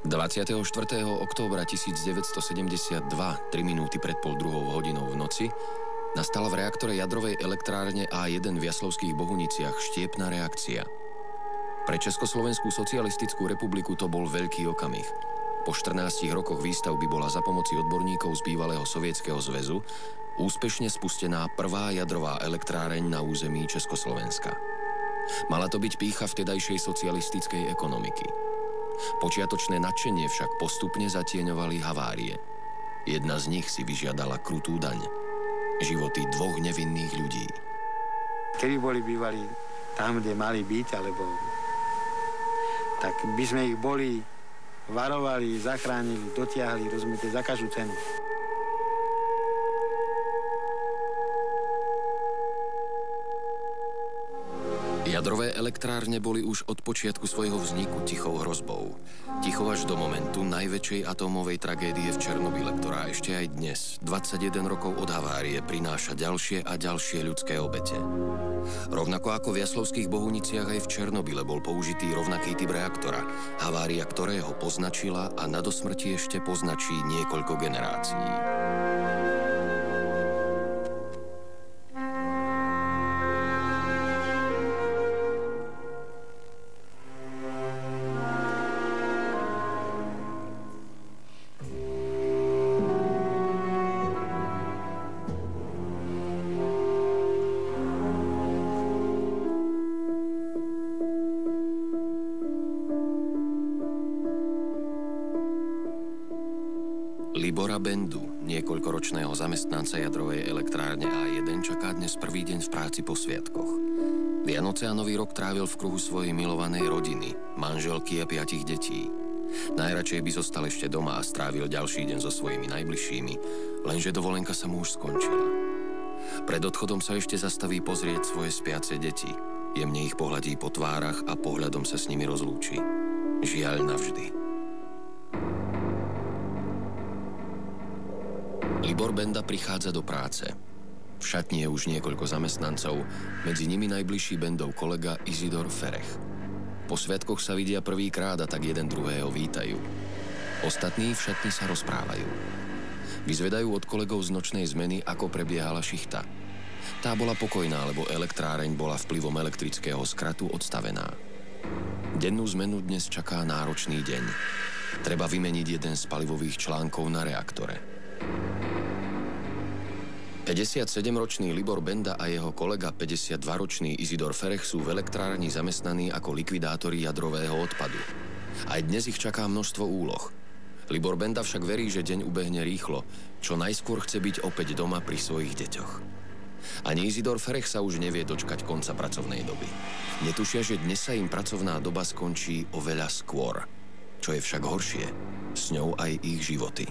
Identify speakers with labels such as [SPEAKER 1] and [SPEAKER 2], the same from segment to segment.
[SPEAKER 1] 24. októbra 1972, 3 minúty pred 1:30 v noci, nastala v reaktore jadrovej elektrárne A1 v Jaslovských Bohuniciach štiepna reakcia. Pre Československú socialistickú republiku to bol veľký okamih. Po 14 rokoch výstavby bola za pomoci odborníkov z bývalého Sovietskeho zväzu úspešne spustená prvá jadrová elektráreň na území Československa. Mala to byť pýcha vtedajšej socialistickej ekonomiky. Počiatočné nadšenie však postupne zatieňovali havárie. Jedna z nich si vyžiadala krutú daň. Životy 2 nevinných ľudí.
[SPEAKER 2] Keby boli bývali tam, kde mali byť, alebo tak by sme ich boli varovali, zachránili, dotiahli, rozumiete, za každú cenu.
[SPEAKER 1] Jadrové elektrárne boli už od počiatku svojho vzniku tichou hrozbou. Tichou až do momentu najväčšej atómovej tragédie v Černobyle, ktorá ešte aj dnes, 21 rokov od havárie, prináša ďalšie a ďalšie ľudské obete. Rovnako ako v Jaslovských Bohuniciach aj v Černobyle bol použitý rovnaký typ reaktora, havária ktorého poznačila a na dosmrti ešte poznačí niekoľko generácií. Libora Bendu, niekoľkoročného zamestnanca jadrovej elektrárne A1, čaká dnes prvý deň v práci po sviatkoch. Vianoce a Nový rok trávil v kruhu svojej milovanej rodiny, manželky a 5 detí. Najradšej by zostal ešte doma a strávil ďalší deň so svojimi najbližšími, lenže dovolenka sa mu už skončila. Pred odchodom sa ešte zastaví pozrieť svoje spiace deti. Jemne ich pohľadí po tvárach a pohľadom sa s nimi rozlúči. Žiaľ navždy. Libor Benda prichádza do práce. V šatni je už niekoľko zamestnancov, medzi nimi najbližší Bendov kolega Izidor Ferech. Po sviatkoch sa vidia prvýkrát a tak jeden druhého vítajú. Ostatní v šatni sa rozprávajú. Vyzvedajú od kolegov z nočnej zmeny, ako prebiehala šichta. Tá bola pokojná, lebo elektráreň bola vplyvom elektrického skratu odstavená. Dennú zmenu dnes čaká náročný deň. Treba vymeniť jeden z palivových článkov na reaktore. 57-ročný Libor Benda a jeho kolega 52-ročný Izidor Ferech sú v elektrárni zamestnaní ako likvidátori jadrového odpadu. Aj dnes ich čaká množstvo úloh. Libor Benda však verí, že deň ubehne rýchlo, čo najskôr chce byť opäť doma pri svojich deťoch. Ani Izidor Ferech sa už nevie dočkať konca pracovnej doby. Netušia, že dnes sa im pracovná doba skončí oveľa skôr. Čo je však horšie, s ňou aj ich životy.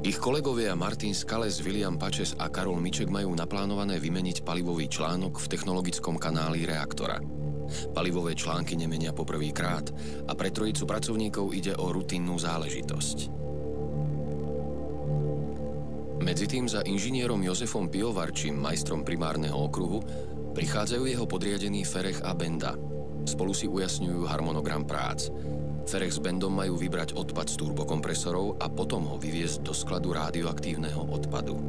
[SPEAKER 1] Ich kolegovia Martin Skales, William Pačes a Karol Miček majú naplánované vymeniť palivový článok v technologickom kanáli reaktora. Palivové články nemenia poprvýkrát a pre trojicu pracovníkov ide o rutinnú záležitosť. Medzitým za inžinierom Jozefom Pivovarčím, majstrom primárneho okruhu, prichádzajú jeho podriadení Ferech a Benda. Spolu si ujasňujú harmonogram prác. Ferech s Bendom majú vybrať odpad z turbokompresorov a potom ho vyviezť do skladu radioaktívneho odpadu.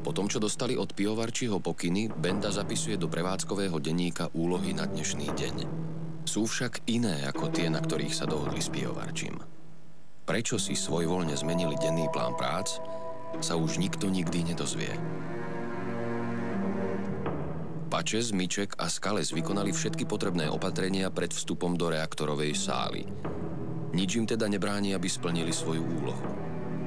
[SPEAKER 1] Po tom, čo dostali od Pivovarčiho pokyny, Benda zapisuje do prevádzkového denníka úlohy na dnešný deň. Sú však iné ako tie, na ktorých sa dohodli s Pivovarčím. Prečo si svojvoľne zmenili denný plán prác, sa už nikto nikdy nedozvie. Pačes, Miček a Skales vykonali všetky potrebné opatrenia pred vstupom do reaktorovej sály. Nič im teda nebráni, aby splnili svoju úlohu.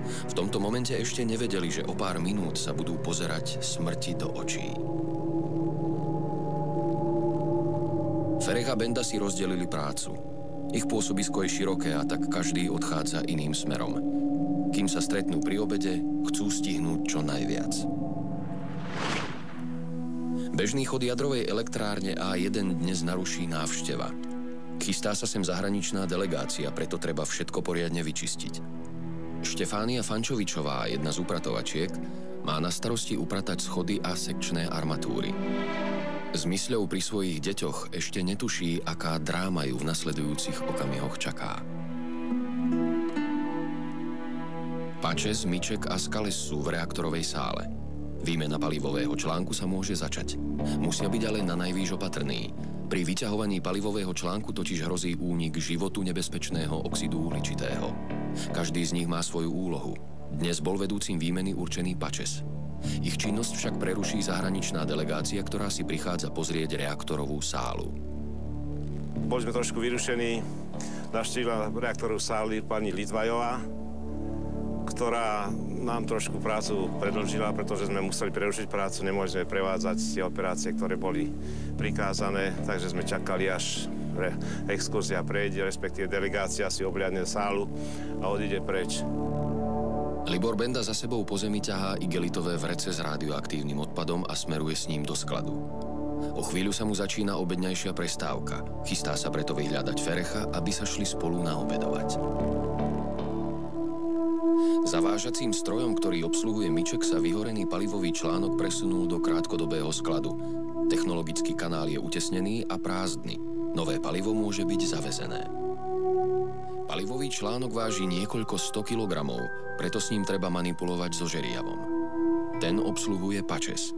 [SPEAKER 1] V tomto momente ešte nevedeli, že o pár minút sa budú pozerať smrti do očí. Ferech a Benda si rozdelili prácu. Ich pôsobisko je široké a tak každý odchádza iným smerom. Kým sa stretnú pri obede, chcú stihnúť čo najviac. Bežný chod jadrovej elektrárne A1 dnes naruší návšteva. Chystá sa sem zahraničná delegácia, preto treba všetko poriadne vyčistiť. Štefánia Fančovičová, jedna z upratovačiek, má na starosti upratať schody a sekčné armatúry. S mysľou pri svojich deťoch ešte netuší, aká dráma ju v nasledujúcich okamihoch čaká. Pačes, Miček a Skales sú v reaktorovej sále. Výmena palivového článku sa môže začať. Musia byť ale nanajvýš opatrní. Pri vyťahovaní palivového článku totiž hrozí únik životu nebezpečného oxidu uhličitého. Každý z nich má svoju úlohu. Dnes bol vedúcim výmeny určený Pačes. Ich činnosť však preruší zahraničná delegácia, ktorá si prichádza pozrieť reaktorovú sálu.
[SPEAKER 3] Boli sme trošku vyrušení. Navštívila reaktorovú sálu pani Litvajová, ktorá nám trošku prácu predĺžila, pretože sme museli prerušiť prácu, nemohli sme prevádzať tie operácie, ktoré boli prikázané, takže sme čakali, až exkurzia prejde, respektíve delegácia si obľadne sálu a odíde preč.
[SPEAKER 1] Libor Benda za sebou po zemi ťahá igelitové vrece s radioaktívnym odpadom a smeruje s ním do skladu. O chvíľu sa mu začína obedňajšia prestávka. Chystá sa preto vyhľadať Ferecha, aby sa šli spolu naobedovať. Zavážacím strojom, ktorý obsluhuje Miček, sa vyhorený palivový článok presunul do krátkodobého skladu. Technologický kanál je utesnený a prázdny. Nové palivo môže byť zavezené. Palivový článok váži niekoľko 100 kilogramov, preto s ním treba manipulovať so žeriavom. Ten obsluhuje Pačes.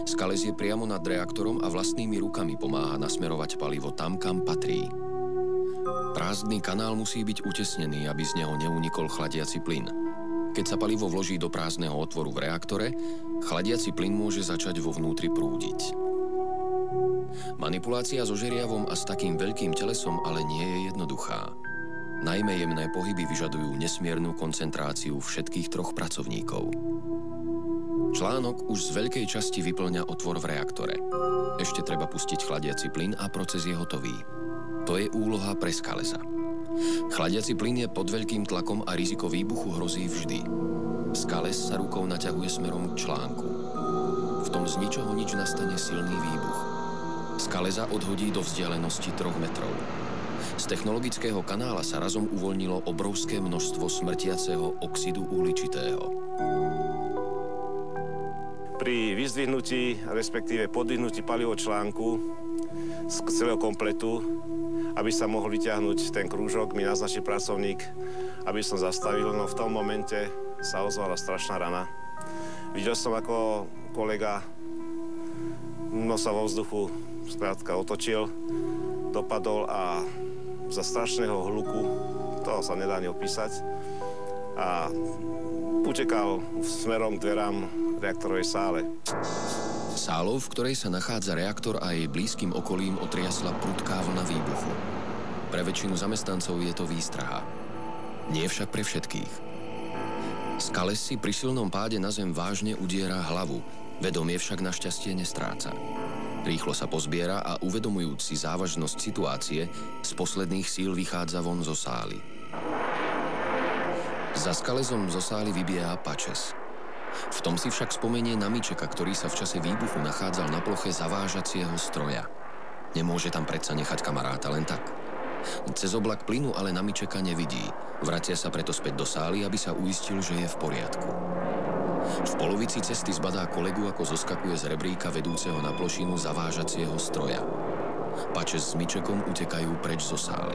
[SPEAKER 1] Skales je priamo nad reaktorom a vlastnými rukami pomáha nasmerovať palivo tam, kam patrí. Prázdny kanál musí byť utesnený, aby z neho neunikol chladiaci plyn. Keď sa palivo vloží do prázdneho otvoru v reaktore, chladiaci plyn môže začať vo vnútri prúdiť. Manipulácia so žeriavom a s takým veľkým telesom ale nie je jednoduchá. Najmä jemné pohyby vyžadujú nesmiernu koncentráciu všetkých troch pracovníkov. Článok už z veľkej časti vyplňa otvor v reaktore. Ešte treba pustiť chladiaci plyn a proces je hotový. To je úloha pre Skalesa. Chladiaci plyn je pod veľkým tlakom a riziko výbuchu hrozí vždy. Skales sa rukou naťahuje smerom k článku. V tom z ničoho nič nastane silný výbuch. Skalesa odhodí do vzdialenosti 3 metrov. Z technologického kanála sa razom uvoľnilo obrovské množstvo smrtiaceho oxidu uhličitého.
[SPEAKER 3] Pri vyzdvihnutí, respektíve podvihnutí palivového článku z celého kompletu, aby sa mohol vyťahnuť ten krúžok, mi naznačil pracovník, aby som zastavil, no v tom momente sa ozvala strašná rana. Videl som, ako kolega sa vo vzduchu skrátka otočil, dopadol a za strašného hluku, toho sa nedá ani opísať, a utekal smerom k dverám reaktorovej sále.
[SPEAKER 1] Sálou, v ktorej sa nachádza reaktor a jej blízkym okolím otriasla prudká vlna výbuchu. Pre väčšinu zamestnancov je to výstraha. Nie však pre všetkých. Skales si pri silnom páde na zem vážne udiera hlavu, vedomie však našťastie nestráca. Rýchlo sa pozbiera a uvedomujúc si závažnosť situácie, z posledných síl vychádza von zo sály. Za Skalesom zo sály vybieha Pačes. V tom si však spomenie na Mičeka, ktorý sa v čase výbuchu nachádzal na ploche zavážacieho stroja. Nemôže tam predsa nechať kamaráta len tak. Cez oblak plynu ale na Mičeka nevidí. Vracia sa preto späť do sály, aby sa uistil, že je v poriadku. V polovici cesty zbadá kolegu, ako zoskakuje z rebríka vedúceho na plošinu zavážacieho stroja. Pačes s Mičekom utekajú preč zo sály.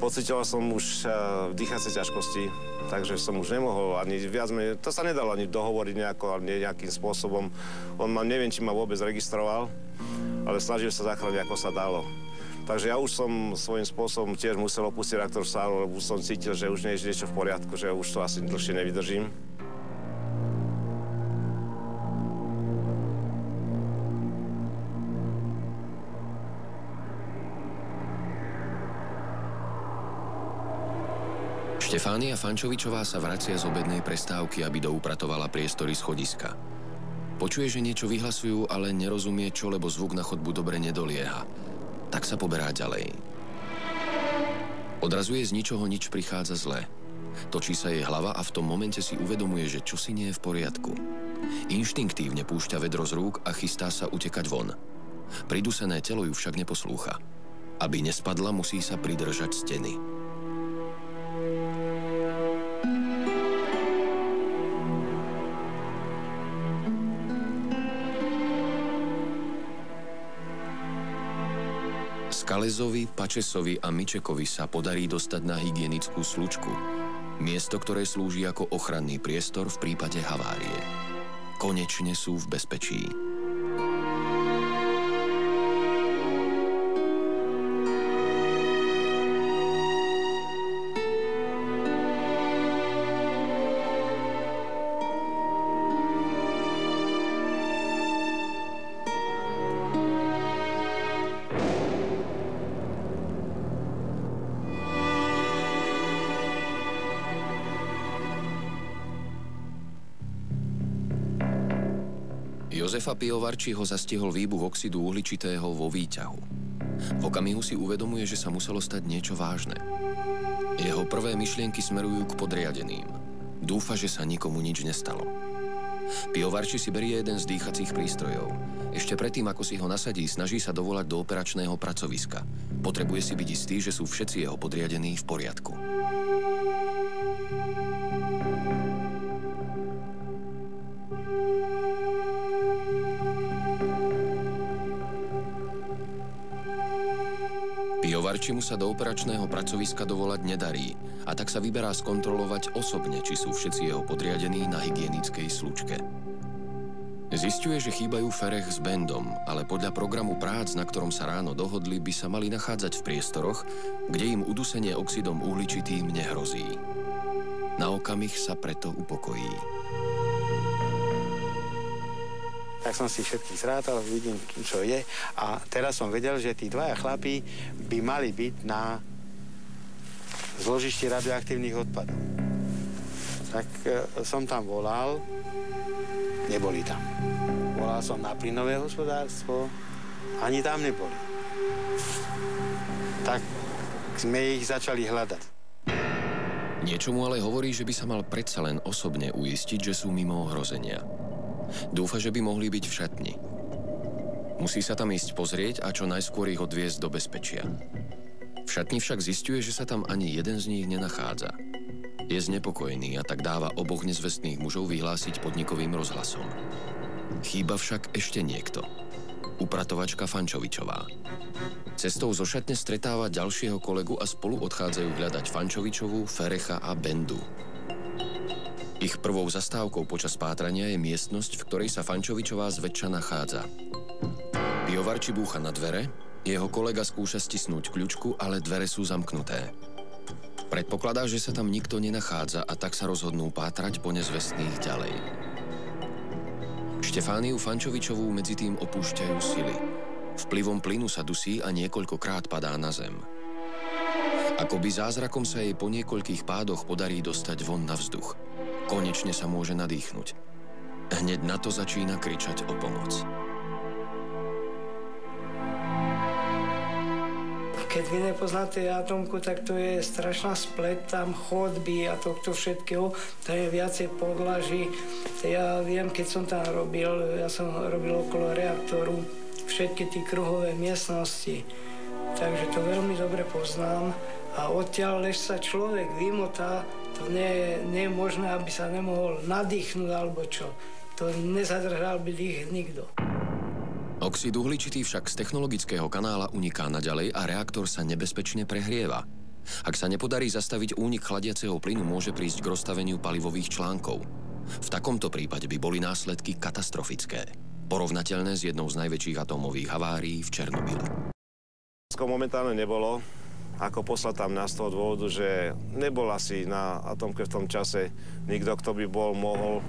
[SPEAKER 3] Pocítil som už dýchacie ťažkosti, takže som už nemohol ani viac menej, to sa nedalo ani dohovoriť nejakým spôsobom. On neviem, či ma vôbec registroval, ale snažil sa zachrániť, ako sa dalo. Takže ja už som svojím spôsobom tiež musel opustiť reaktor sálu, lebo som cítil, že už nie je niečo v poriadku, že už to asi dlhšie nevydržím.
[SPEAKER 1] Štefánia Fančovičová sa vracia z obednej prestávky, aby doupratovala priestory schodiska. Počuje, že niečo vyhlasujú, ale nerozumie čo, lebo zvuk na chodbu dobre nedolieha. Tak sa poberá ďalej. Odrazuje z ničoho nič prichádza zle. Točí sa jej hlava a v tom momente si uvedomuje, že čosi nie je v poriadku. Inštinktívne púšťa vedro z rúk a chystá sa utekať von. Pridusené telo ju však neposlúcha. Aby nespadla, musí sa pridržať steny. Skalezovi, Pačesovi a Mičekovi sa podarí dostať na hygienickú slučku. Miesto, ktoré slúži ako ochranný priestor v prípade havárie. Konečne sú v bezpečí. Jozefa Pivovarčiho zastihol výbuch oxidu uhličitého vo výťahu. V okamihu si uvedomuje, že sa muselo stať niečo vážne. Jeho prvé myšlienky smerujú k podriadeným. Dúfa, že sa nikomu nič nestalo. Pivovarči si berie jeden z dýchacích prístrojov. Ešte predtým, ako si ho nasadí, snaží sa dovolať do operačného pracoviska. Potrebuje si byť istý, že sú všetci jeho podriadení v poriadku. Pivovarčimu sa do operačného pracoviska dovolať nedarí a tak sa vyberá skontrolovať osobne, či sú všetci jeho podriadení na hygienickej slučke. Zisťuje, že chýbajú Ferech s Bendom, ale podľa programu prác, na ktorom sa ráno dohodli, by sa mali nachádzať v priestoroch, kde im udusenie oxidom uhličitým nehrozí. Na okamih sa preto upokojí.
[SPEAKER 2] Tak som si všetkých zrátal, vidím, čo je. A teraz som vedel, že tí dvaja chlapí by mali byť na zložišti radioaktívnych odpadov. Tak som tam volal, neboli tam. Volal som na plynové hospodárstvo, ani tam neboli. Tak sme ich začali hľadať.
[SPEAKER 1] Niečo mu ale hovorí, že by sa mal predsa len osobne uistiť, že sú mimo ohrozenia. Dúfa, že by mohli byť v šatni. Musí sa tam ísť pozrieť a čo najskôr ich odviesť do bezpečia. V šatni však zisťuje, že sa tam ani jeden z nich nenachádza. Je znepokojený a tak dáva oboch nezvestných mužov vyhlásiť podnikovým rozhlasom. Chýba však ešte niekto. Upratovačka Fančovičová. Cestou zo šatne stretáva ďalšieho kolegu a spolu odchádzajú hľadať Fančovičovú, Ferecha a Bendu. Ich prvou zastávkou počas pátrania je miestnosť, v ktorej sa Fančovičová zväčša nachádza. Pivovarči búcha na dvere, jeho kolega skúša stisnúť kľučku, ale dvere sú zamknuté. Predpokladá, že sa tam nikto nenachádza a tak sa rozhodnú pátrať po nezvestných ďalej. Štefániu Fančovičovú medzitým opúšťajú sily. Vplyvom plynu sa dusí a niekoľkokrát padá na zem. Akoby zázrakom sa jej po niekoľkých pádoch podarí dostať von na vzduch. Konečne sa môže nadýchnuť. Hneď na to začína kričať o pomoc.
[SPEAKER 4] Keď vy nepoznáte atomku, tak to je strašná splet, tam chodby a tohto všetkého, to je viacej podlaží. Ja viem, keď som tam robil, ja som robil okolo reaktoru všetky tie kruhové miestnosti, takže to veľmi dobre poznám. A odtiaľ, lež sa človek vymotá, to nie je možné, aby sa nemohol nadýchnuť alebo čo. To nezadržal by dých nikto.
[SPEAKER 1] Oxid uhličitý však z technologického kanála uniká naďalej a reaktor sa nebezpečne prehrieva. Ak sa nepodarí zastaviť únik chladiaceho plynu, môže prísť k rozstaveniu palivových článkov. V takomto prípade by boli následky katastrofické, porovnateľné s jednou z najväčších atómových havárií v Černobyle.
[SPEAKER 3] Momentálne nebolo. Ako poslal tam nás z toho dôvodu, že nebol asi na atomke v tom čase nikto, kto by mohol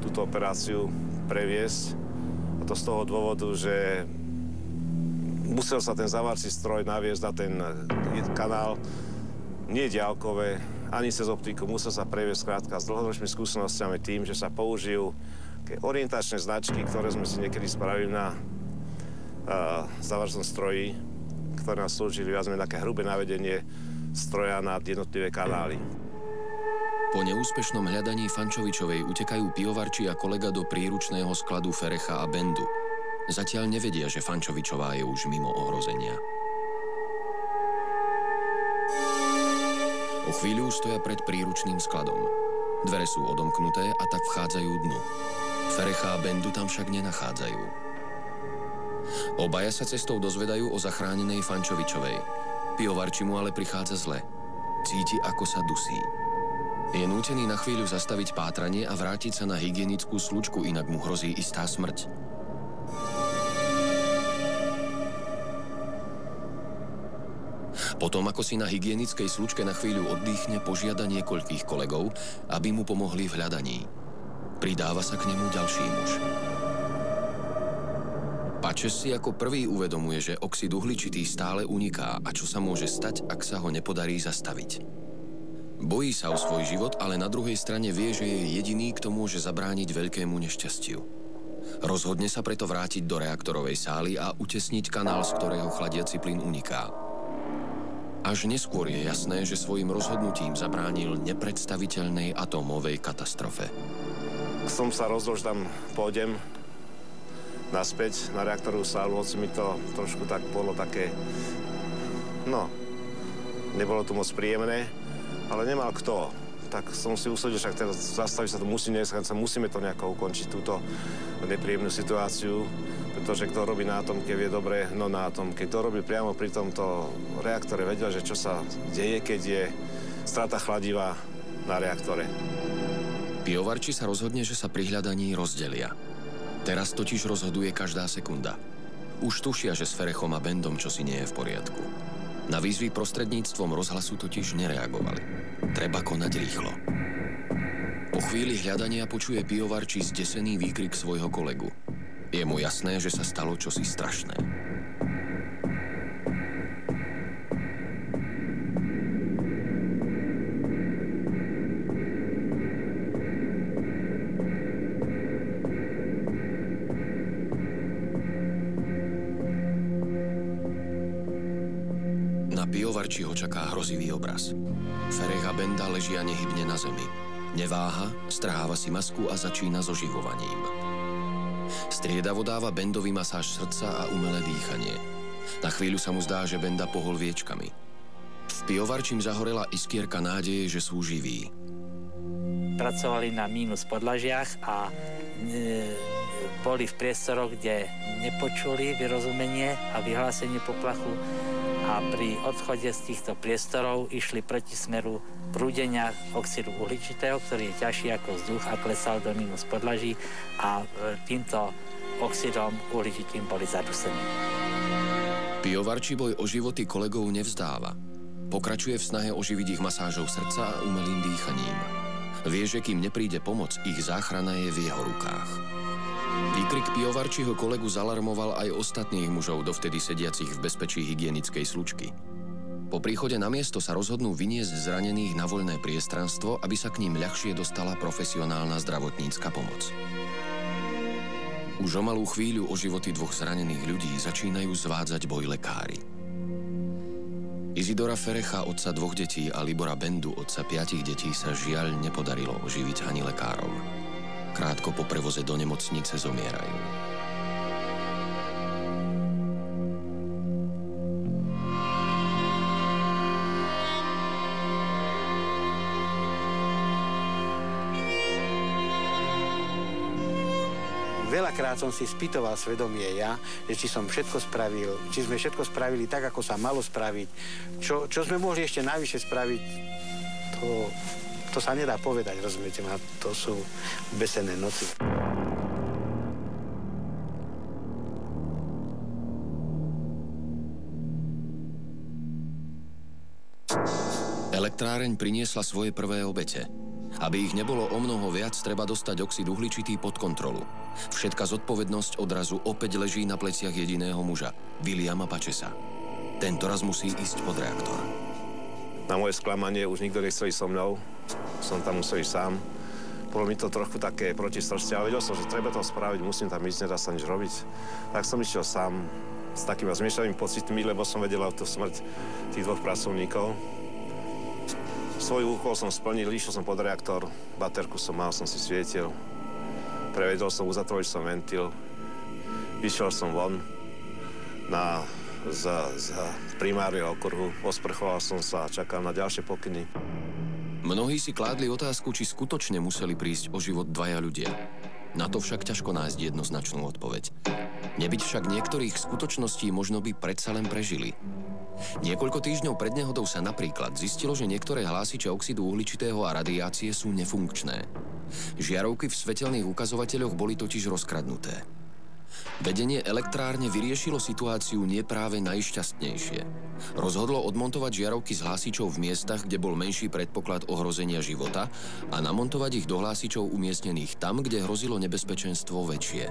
[SPEAKER 3] túto operáciu previesť. A to z toho dôvodu, že musel sa ten zavárací stroj naviesť na ten kanál, nie diaľkové, ani cez optiku, musel sa previesť skrátka s dlhoročnými skúsenosťami tým, že sa použijú orientačné značky, ktoré sme si niekedy spravili na zaváracom stroji, ktoré nás slúžili viac menej také hrubé navedenie stroja na jednotlivé kanály.
[SPEAKER 1] Po neúspešnom hľadaní Fančovičovej utekajú Pivovarči a kolega do príručného skladu Ferecha a Bendu. Zatiaľ nevedia, že Fančovičová je už mimo ohrozenia. O chvíľu stoja pred príručným skladom. Dvere sú odomknuté a tak vchádzajú dnu. Ferecha a Bendu tam však nenachádzajú. Obaja sa cestou dozvedajú o zachránenej Fančovičovej. Pivovarči mu ale prichádza zle. Cíti, ako sa dusí. Je nútený na chvíľu zastaviť pátranie a vrátiť sa na hygienickú slučku, inak mu hrozí istá smrť. Potom, ako si na hygienickej slučke na chvíľu oddychne, požiada niekoľkých kolegov, aby mu pomohli v hľadaní. Pridáva sa k nemu ďalší muž. Pačes si ako prvý uvedomuje, že oxid uhličitý stále uniká a čo sa môže stať, ak sa ho nepodarí zastaviť. Bojí sa o svoj život, ale na druhej strane vie, že je jediný, kto môže zabrániť veľkému nešťastiu. Rozhodne sa preto vrátiť do reaktorovej sály a utesniť kanál, z ktorého chladiaci plyn uniká. Až neskôr je jasné, že svojim rozhodnutím zabránil nepredstaviteľnej atómovej katastrofe.
[SPEAKER 3] Som sa rozhodol, že tam pôjdem naspäť na reaktorovú sálu, hoci mi to trošku tak bolo také... No, nebolo to moc príjemné. Ale nemal kto. Tak som si usúdil, že teraz zastaviť sa to musí dneska, musíme to nejako ukončiť, túto nepríjemnú situáciu, pretože kto robí na atomke, vie dobre, no na atomke. Kto robí priamo pri tomto reaktore, vedel, že čo sa deje, keď je strata chladiva na reaktore.
[SPEAKER 1] Pivovarči sa rozhodne, že sa pri hľadaní rozdelia. Teraz totiž rozhoduje každá sekunda. Už tušia, že s Ferechom a Bendom čosi nie je v poriadku. Na výzvy prostredníctvom rozhlasu totiž nereagovali. Treba konať rýchlo. Po chvíli hľadania počuje pivovarči zdesený výkrik svojho kolegu. Je mu jasné, že sa stalo čosi strašné. Pivovarči ho čaká hrozivý obraz. Ferech a Benda ležia nehybne na zemi. Neváha, strháva si masku a začína s oživovaním. Striedavo dáva Bendovi masáž srdca a umelé dýchanie. Na chvíľu sa mu zdá, že Benda pohol viečkami. V pivovarčím zahorela iskierka nádeje, že sú živí.
[SPEAKER 5] Pracovali na mínus podlažiach a boli v priestoroch, kde nepočuli vyrozumenie a vyhlásenie poplachu. A pri odchode z týchto priestorov išli proti smeru prúdenia oxidu uhličitého, ktorý je ťažší ako vzduch a klesal do mínus podlaží a týmto oxidom uhličitým boli zadusení.
[SPEAKER 1] Pivovarčí boj o životy kolegov nevzdáva. Pokračuje v snahe oživiť ich masážou srdca a umelým dýchaním. Vie, že kým nepríde pomoc, ich záchrana je v jeho rukách. Výkrik pivovarčího kolegu zalarmoval aj ostatných mužov, dovtedy sediacich v bezpečí hygienickej slučky. Po príchode na miesto sa rozhodnú vyniesť zranených na voľné priestranstvo, aby sa k ním ľahšie dostala profesionálna zdravotnícka pomoc. Už o malú chvíľu o životy dvoch zranených ľudí začínajú zvádzať boj lekári. Izidora Ferecha, otca 2 detí, a Libora Bendu, otca 5 detí, sa žiaľ nepodarilo oživiť ani lekárom. Krátko po prevoze do nemocnice zomierajú.
[SPEAKER 2] Veľakrát som si spýtoval svedomie ja, že či som všetko spravil, či sme všetko spravili tak, ako sa malo spraviť. Čo sme mohli ešte navyše spraviť, to sa nedá povedať, rozumiete ma, to sú besené noci.
[SPEAKER 1] Elektráreň priniesla svoje prvé obete. Aby ich nebolo o mnoho viac, treba dostať oxid uhličitý pod kontrolu. Všetka zodpovednosť odrazu opäť leží na pleciach jediného muža, Williama Pačesa. Tento raz musí ísť pod reaktor.
[SPEAKER 3] Na moje sklamanie už nikto nechcel ísť so mnou. Som tam musel ísť sám. Bolo mi to trochu také proti srsti, ale vedel som, že treba to spraviť, musím tam ísť, nedá sa nič robiť. Tak som išiel sám s takými zmiešanými pocitmi, lebo som vedel o tú smrť tých 2 pracovníkov. Svoj úkol som splnil, išiel som pod reaktor, baterku som mal, som si svietil. Prevedol som, uzatvoriť som ventil. Vyšiel som von z primárneho okruhu, osprchoval som sa a čakal na ďalšie pokyny.
[SPEAKER 1] Mnohí si kládli otázku, či skutočne museli prísť o život dvaja ľudia. Na to však ťažko nájsť jednoznačnú odpoveď. Nebyť však niektorých skutočností možno by predsa len prežili. Niekoľko týždňov pred nehodou sa napríklad zistilo, že niektoré hlásiče oxidu uhličitého a radiácie sú nefunkčné. Žiarovky v svetelných ukazovateľoch boli totiž rozkradnuté. Vedenie elektrárne vyriešilo situáciu nie práve najšťastnejšie. Rozhodlo odmontovať žiarovky z hlásičov v miestach, kde bol menší predpoklad ohrozenia života a namontovať ich do hlásičov umiestnených tam, kde hrozilo nebezpečenstvo väčšie.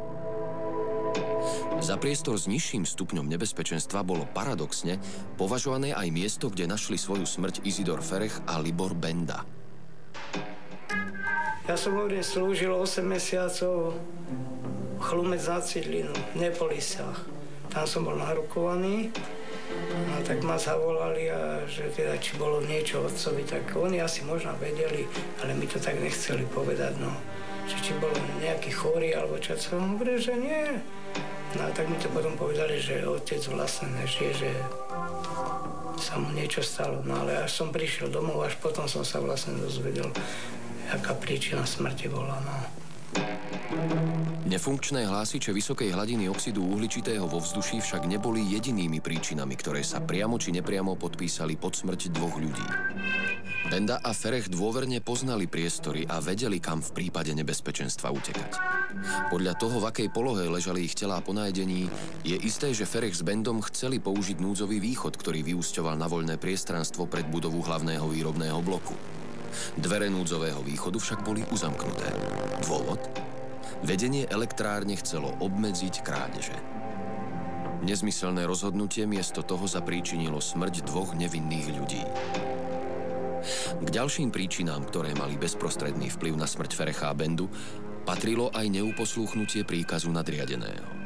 [SPEAKER 1] Za priestor s nižším stupňom nebezpečenstva bolo paradoxne považované aj miesto, kde našli svoju smrť Izidor Ferech a Libor Benda.
[SPEAKER 4] Ja som slúžil 8 mesiacov Chlumec na Cidlinu, v Nepolisách. Tam som bol narukovaný, no tak ma zavolali, a že teda či bolo niečo otcovi, tak oni asi možno vedeli, ale mi to tak nechceli povedať, no. Že či bol nejaký chorý, alebo čo, som hovoril, že nie. No tak mi to potom povedali, že otec vlastne nežije, že sa mu niečo stalo. No ale až som prišiel domov, až potom som sa vlastne dozvedel, aká príčina smrti bola, no.
[SPEAKER 1] Nefunkčné hlásiče vysokej hladiny oxidu uhličitého vo vzduší však neboli jedinými príčinami, ktoré sa priamo či nepriamo podpísali pod smrť dvoch ľudí. Benda a Ferech dôverne poznali priestory a vedeli, kam v prípade nebezpečenstva utekať. Podľa toho, v akej polohe ležali ich telá po nájdení, je isté, že Ferech s Bendom chceli použiť núdzový východ, ktorý vyúsťoval na voľné priestranstvo pred budovu hlavného výrobného bloku. Dvere núdzového východu však boli uzamknuté. Dôvod? Vedenie elektrárne chcelo obmedziť krádeže. Nezmyselné rozhodnutie miesto toho zapríčinilo smrť dvoch nevinných ľudí. K ďalším príčinám, ktoré mali bezprostredný vplyv na smrť Ferecha a Bendu, patrilo aj neuposlúchnutie príkazu nadriadeného.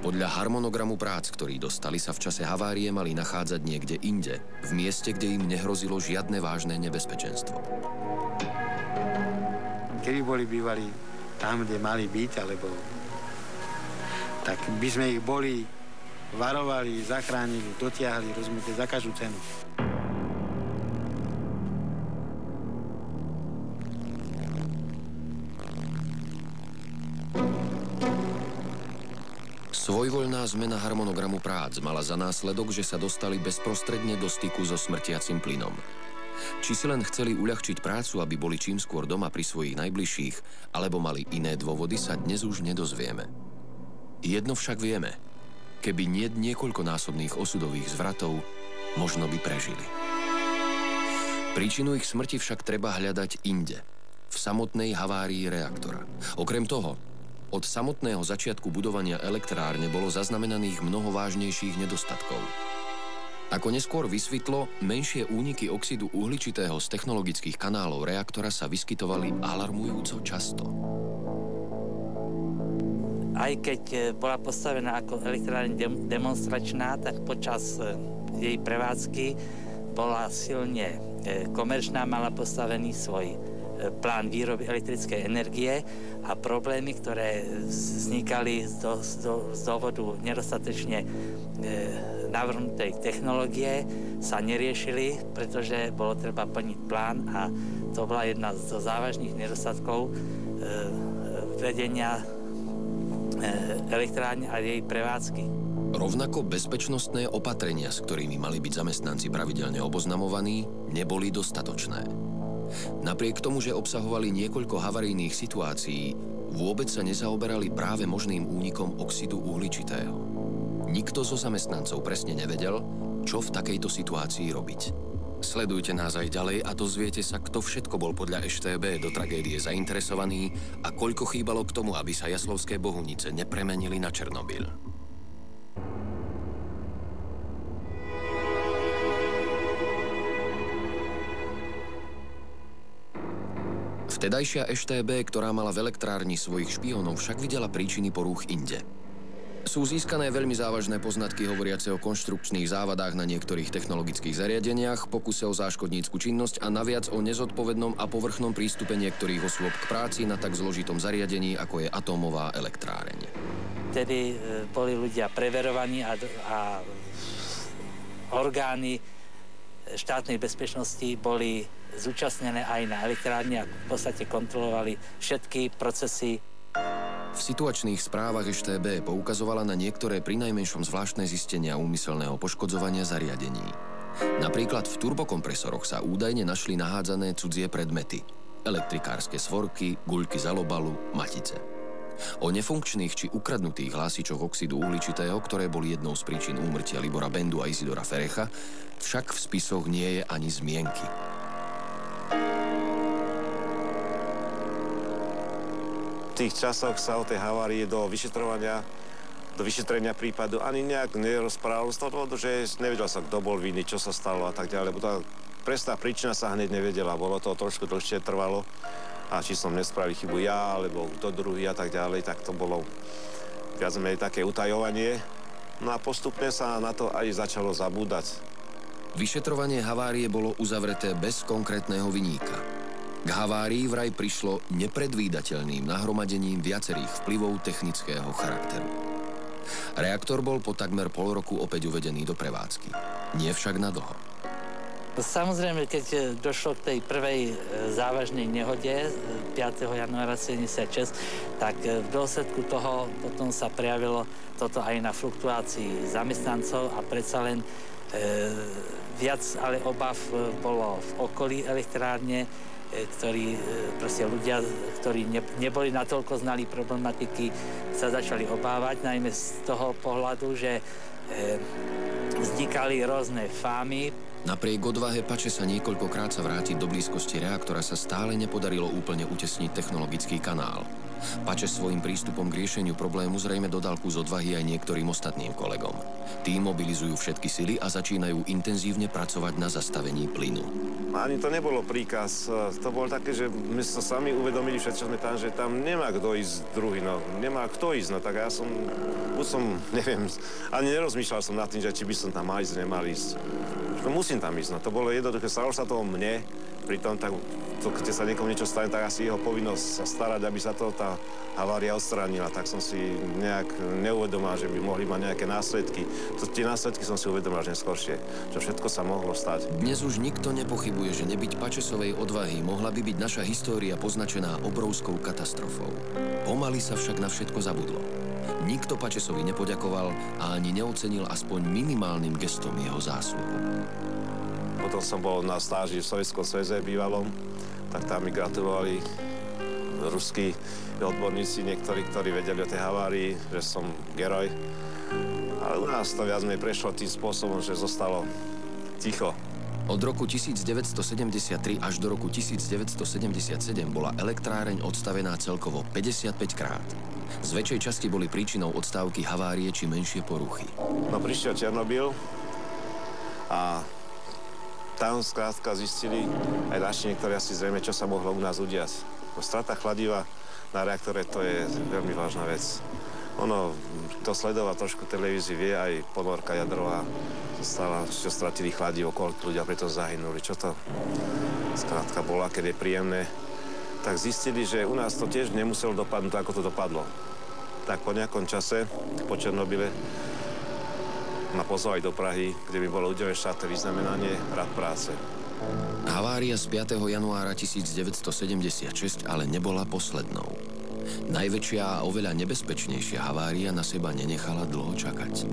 [SPEAKER 1] Podľa harmonogramu prác, ktorý dostali, sa v čase havárie mali nachádzať niekde inde, v mieste, kde im nehrozilo žiadne vážne nebezpečenstvo.
[SPEAKER 2] Keby boli bývali tam, kde mali byť, alebo tak by sme ich boli varovali, zachránili, dotiahli, rozumiete, za každú cenu.
[SPEAKER 1] Svojvoľná zmena harmonogramu prác mala za následok, že sa dostali bezprostredne do styku so smrtiacim plynom. Či si len chceli uľahčiť prácu, aby boli čím skôr doma pri svojich najbližších, alebo mali iné dôvody, sa dnes už nedozvieme. Jedno však vieme. Keby nie niekoľkonásobných osudových zvratov, možno by prežili. Príčinu ich smrti však treba hľadať inde, v samotnej havárii reaktora. Okrem toho, od samotného začiatku budovania elektrárne bolo zaznamenaných mnoho vážnejších nedostatkov. Ako neskôr vysvetlo, menšie úniky oxidu uhličitého z technologických kanálov reaktora sa vyskytovali alarmujúco často.
[SPEAKER 5] Aj keď bola postavená ako elektrárne demonstračná, tak počas jej prevádzky bola silne komerčná, mala postavený svoj plán výroby elektrickej energie a problémy, ktoré vznikali z dôvodu nedostatečne navrhnutej technológie, sa neriešili, pretože bolo treba plniť plán a to bola jedna zo závažných nedostatkov vedenia elektrárne a jej prevádzky.
[SPEAKER 1] Rovnako bezpečnostné opatrenia, s ktorými mali byť zamestnanci pravidelne oboznamovaní, neboli dostatočné. Napriek tomu, že obsahovali niekoľko havarijných situácií, vôbec sa nezaoberali práve možným únikom oxidu uhličitého. Nikto zo zamestnancov presne nevedel, čo v takejto situácii robiť. Sledujte nás aj ďalej a dozviete sa, kto všetko bol podľa EŠTB do tragédie zainteresovaný a koľko chýbalo k tomu, aby sa Jaslovské Bohunice nepremenili na Černobyl. Vtedajšia EŠTB, ktorá mala v elektrárni svojich špiónov, však videla príčiny porúch inde. Sú získané veľmi závažné poznatky hovoriace o konštrukčných závadách na niektorých technologických zariadeniach, pokuse o záškodnícku činnosť a naviac o nezodpovednom a povrchnom prístupe niektorých osôb k práci na tak zložitom zariadení, ako je atómová elektráreň.
[SPEAKER 5] vtedy boli ľudia preverovaní a orgány štátnej bezpečnosti boli zúčastnené aj na elektrárni a v podstate kontrolovali všetky procesy.
[SPEAKER 1] V situačných správach ŠTB poukazovala na niektoré prinajmenšom zvláštne zistenia úmyselného poškodzovania zariadení. Napríklad v turbokompresoroch sa údajne našli nahádzané cudzie predmety. Elektrikárske svorky, guľky z alobalu, matice. O nefunkčných či ukradnutých hlásičoch oxidu uhličitého, ktoré boli jednou z príčin úmrtia Libora Bendu a Isidora Ferecha, však v spisoch nie je ani zmienky.
[SPEAKER 3] V tých časoch sa o tej havárii do vyšetrenia prípadu ani nejak nerozprávalo z toho dôvodu, že nevedel sa, kto bol vinný, čo sa stalo a tak ďalej. Tá presná príčina sa hneď nevedela, bolo to trošku dlhšie trvalo. A či som nespravil chybu ja, alebo kto druhý a tak ďalej, tak to bolo viac menej také utajovanie. No a postupne sa na to aj začalo zabúdať.
[SPEAKER 1] Vyšetrovanie havárie bolo uzavreté bez konkrétneho viníka. K havárii vraj prišlo nepredvídateľným nahromadením viacerých vplyvov technického charakteru. Reaktor bol po takmer pol roku opäť uvedený do prevádzky. Nie však na dlho.
[SPEAKER 5] Samozrejme, keď došlo k tej prvej závažnej nehode 5. januára 76, tak v dôsledku toho potom sa prejavilo toto aj na fluktuácii zamestnancov a predsa len viac ale obav bolo v okolí elektrárne, proste ľudia, ktorí neboli natoľko znali problematiky, sa začali obávať, najmä z toho pohľadu, že vznikali rôzne fámy.
[SPEAKER 1] Napriek odvahe Pače sa niekoľkokrát sa vrátiť do blízkosti reaktora sa stále nepodarilo úplne utesniť technologický kanál. Pače svojím prístupom k riešeniu problému zrejme dodal kus odvahy aj niektorým ostatným kolegom. Tí mobilizujú všetky sily a začínajú intenzívne pracovať na zastavení plynu.
[SPEAKER 3] Ani to nebolo príkaz. To bolo také, že my sa sami uvedomili všetci, sme tam, že tam nemá kto ísť druhý, no. Nemá kto ísť, no. Tak ja som, neviem, ani nerozmýšľal som nad tým, že či by som tam mal ísť, nemal ísť. No musím tam ísť, no. To bolo jednoduché, stalo sa to o mne, pritom tak, keď sa niekomu niečo stane, tak asi jeho povinnosť sa starať, aby sa to tá havária odstránila. Tak som si nejak neuvedomal, že by mohli mať nejaké následky. Tie následky som si uvedomal že neskôršie, čo všetko sa mohlo stať.
[SPEAKER 1] Dnes už nikto nepochybuje, že nebyť Pačesovej odvahy mohla by byť naša história poznačená obrovskou katastrofou. Pomaly sa však na všetko zabudlo. Nikto Pačesovi nepoďakoval a ani neocenil aspoň minimálnym gestom jeho zásluhu.
[SPEAKER 3] Potom som bol na stáži v Sovietskom zväze bývalom, tak tam mi gratulovali ruskí odborníci, niektorí, ktorí vedeli o tej havárii, že som geroj. Ale u nás to viac menej prešlo tým spôsobom, že zostalo ticho.
[SPEAKER 1] Od roku 1973 až do roku 1977 bola elektráreň odstavená celkovo 55 krát. Z väčšej časti boli príčinou odstávky havárie či menšie poruchy.
[SPEAKER 3] No prišiel Černobyl a tam skrátka zistili aj naši niektorí asi zrejme, čo sa mohlo u nás udiať. Strata chladiva na reaktore to je veľmi vážna vec. Ono, kto sledoval trošku televízii, vie aj ponorka jadrová stala, čo stratili chladivo, koľko ľudia preto zahynuli. Čo to skrátka bolo, keď je príjemné. Tak zistili, že u nás to tiež nemuselo dopadnúť, ako to dopadlo. Tak po nejakom čase, po Černobyle, ma pozvali do Prahy, kde by bolo udelené štátne vyznamenanie Rad práce.
[SPEAKER 1] Havária z 5. januára 1976 ale nebola poslednou. Najväčšia a oveľa nebezpečnejšia havária na seba nenechala dlho čakať.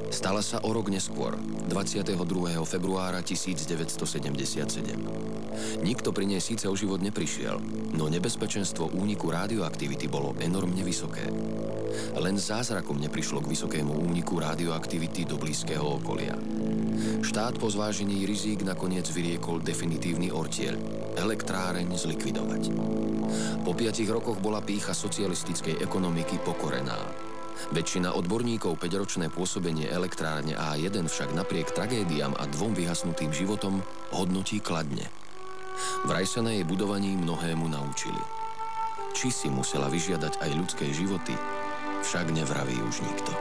[SPEAKER 1] Stala sa o rok neskôr, 22. februára 1977. Nikto pri nej síce o život neprišiel, no nebezpečenstvo úniku radioaktivity bolo enormne vysoké. Len zázrakom neprišlo k vysokému úniku radioaktivity do blízkeho okolia. Štát po zvážení rizík nakoniec vyriekol definitívny ortieľ – elektráreň zlikvidovať. Po 5 rokoch bola pýcha socialistickej ekonomiky pokorená. Väčšina odborníkov 5-ročné pôsobenie elektrárne A1 však napriek tragédiám a 2 vyhasnutým životom hodnotí kladne. Vraj sa na jej budovaní mnohému naučili. Či si musela vyžiadať aj ľudské životy, však nevraví už nikto.